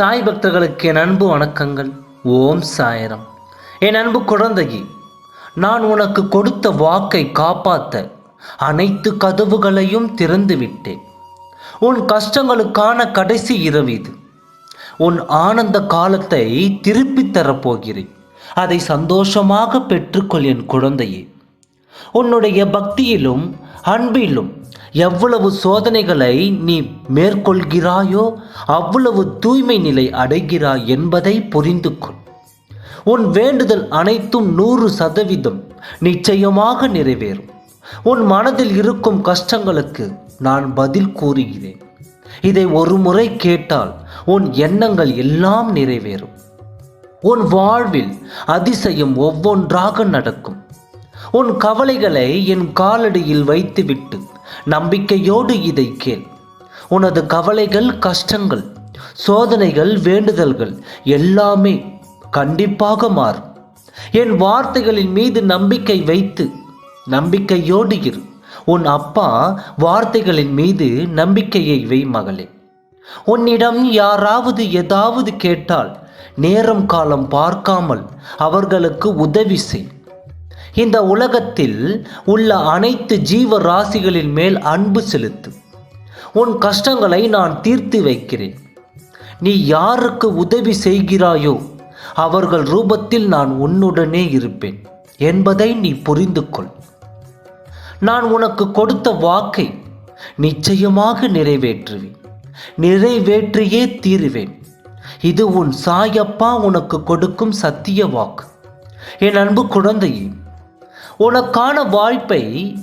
சாய் பக்தர்களுக்கு என் அன்பு வணக்கங்கள். ஓம் சாய்ராம். என் அன்பு குழந்தையே, நான் உனக்கு கொடுத்த வாக்கை காப்பாற்ற அனைத்து கதவுகளையும் திறந்து விட்டேன். உன் கஷ்டங்களுக்கான கடைசி இரவு இது. உன் ஆனந்த காலத்தை திருப்பித் தரப்போகிறேன். அதை சந்தோஷமாக பெற்றுக்கொள் என் குழந்தையே. உன்னுடைய பக்தியிலும் அன்பிலும் எவ்வளவு சோதனைகளை நீ மேற்கொள்கிறாயோ அவ்வளவு தூய்மை நிலை அடைகிறாய் என்பதை புரிந்து கொள். உன் வேண்டுதல் அனைத்தும் 100% நிச்சயமாக நிறைவேறும். உன் மனதில் இருக்கும் கஷ்டங்களுக்கு நான் பதில் கூறுகிறேன். இதை ஒரு முறை கேட்டால் உன் எண்ணங்கள் எல்லாம் நிறைவேறும். உன் வாழ்வில் அதிசயம் ஒவ்வொன்றாக நடக்கும். உன் கவலைகளை என் காலடியில் வைத்துவிட்டு நம்பிக்கையோடு இதை கேள். உனது கவலைகள், கஷ்டங்கள், சோதனைகள், வேண்டுதல்கள் எல்லாமே கண்டிப்பாக மாறும். என் வார்த்தைகளின் மீது நம்பிக்கை வைத்து நம்பிக்கையோடு இரு. உன் அப்பா வார்த்தைகளின் மீது நம்பிக்கையை வை மகளே. உன்னிடம் யாராவது ஏதாவது கேட்டால் நேரம் காலம் பார்க்காமல் அவர்களுக்கு உதவி செய். இந்த உலகத்தில் உள்ள அனைத்து ஜீவ ராசிகளின் மேல் அன்பு செலுத்து. உன் கஷ்டங்களை நான் தீர்த்து வைக்கிறேன். நீ யாருக்கு உதவி செய்கிறாயோ அவர்கள் ரூபத்தில் நான் உன்னுடனே இருப்பேன் என்பதை நீ புரிந்து கொள். நான் உனக்கு கொடுத்த வாக்கை நிச்சயமாக நிறைவேற்றுவேன். நிறைவேற்றியே தீருவேன். இது உன் சாயப்பா உனக்கு கொடுக்கும் சத்திய வாக்கு. என் அன்பு குழந்தையே, உனக்கான வாய்ப்பை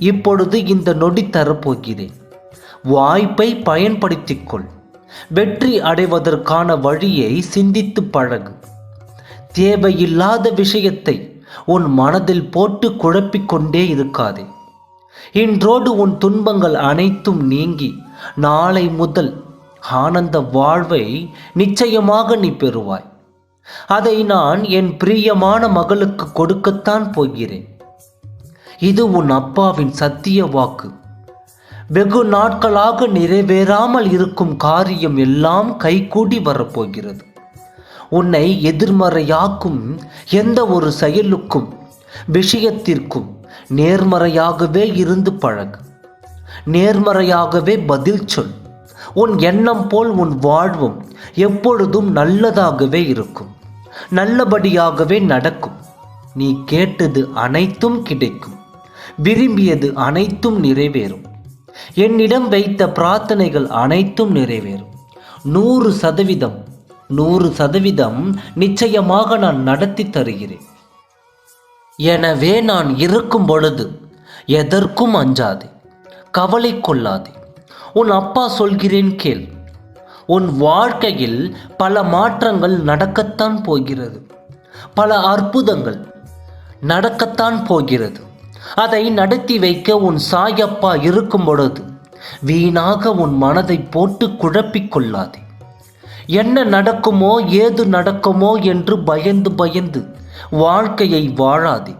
இப்பொழுது இந்த நொடி தரப்போகிறேன். வாய்ப்பை பயன்படுத்திக்கொள். வெற்றி அடைவதற்கான வழியை சிந்தித்து பழகு. தேவையில்லாத விஷயத்தை உன் மனதில் போட்டு குழப்பிக்கொண்டே இருக்காதே. இன்றோடு உன் துன்பங்கள் அனைத்தும் நீங்கி நாளை முதல் ஆனந்த வாழ்வை நிச்சயமாக நீ பெறுவாய். அதை நான் என் பிரியமான மகளுக்கு கொடுக்கத்தான் போகிறேன். இது உன் அப்பாவின் சத்திய வாக்கு. வெகு நாட்களாக நிறைவேறாமல் இருக்கும் காரியம் எல்லாம் கைகூடி வரப்போகிறது. உன்னை எதிர்மறையாக்கும் எந்த ஒரு செயலுக்கும் விஷயத்திற்கும் நேர்மறையாகவே இருந்து பழகு. நேர்மறையாகவே பதில் சொல். உன் எண்ணம் போல் உன் வாழ்வும் எப்பொழுதும் நல்லதாகவே இருக்கும். நல்லபடியாகவே நடக்கும். நீ கேட்டது அனைத்தும் கிடைக்கும். விரும்பியது அனைத்தும் நிறைவேறும். என்னிடம் வைத்த பிரார்த்தனைகள் அனைத்தும் நிறைவேறும். 100% நிச்சயமாக நான் நடத்தி தருகிறேன். எனவே நான் இருக்கும் பொழுது எதற்கும் அஞ்சாதே, கவலை கொள்ளாதே. உன் அப்பா சொல்கிறேன் கேள். உன் வாழ்க்கையில் பல மாற்றங்கள் நடக்கத்தான் போகிறது. பல அற்புதங்கள் நடக்கத்தான் போகிறது. அதை நடத்தி வைக்க உன் சாயப்பா இருக்கும் பொழுது வீணாக உன் மனதை போட்டு குழப்பிக் கொள்ளாதே. என்ன நடக்குமோ ஏது நடக்குமோ என்று பயந்து பயந்து வாழ்க்கையை வாழாதே.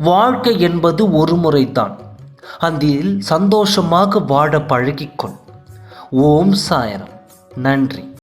வாழ்க்கை என்பது ஒரு முறைதான். அதில் சந்தோஷமாக வாழ பழகிக்கொள். ஓம் சாய்ராம். நன்றி.